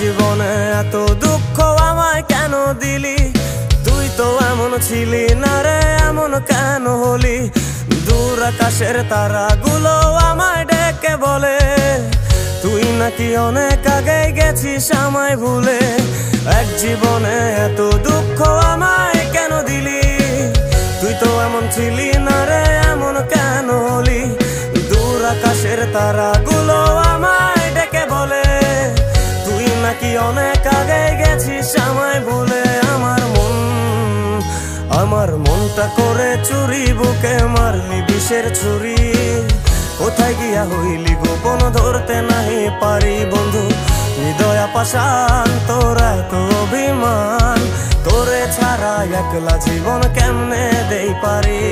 জীবনে এত দুঃখ আমায় কেন দিলি? তুই তো এমন ছিলি না রে, এমন কেন হলি? দূর আকাশের তারাগুলো আমায় ডেকে বলে তুই নাকি অনেক আগে গেছিস আমায় ভুলে। এক জীবনে এত দুঃখ আমায় কেন দিলি? তুই তো এমন ছিলি না রে, এমন কেন হলি? দূর আকাশের তারাগুলো আমায় ডেকে বলে তুই নাকি অনেক আগে গেছিস আমায় ভুলে। আমার মনটা করে চুরি, বুকে মারলি বিষের ছুরি। কোথায় গিয়া হইলি গোপন ধরতে নাহি পারি বন্ধু। হৃদয় পাষাণ তোর এত অভিমান, তোরে ছাড়া একলা জীবন কেমনে দেই পারি?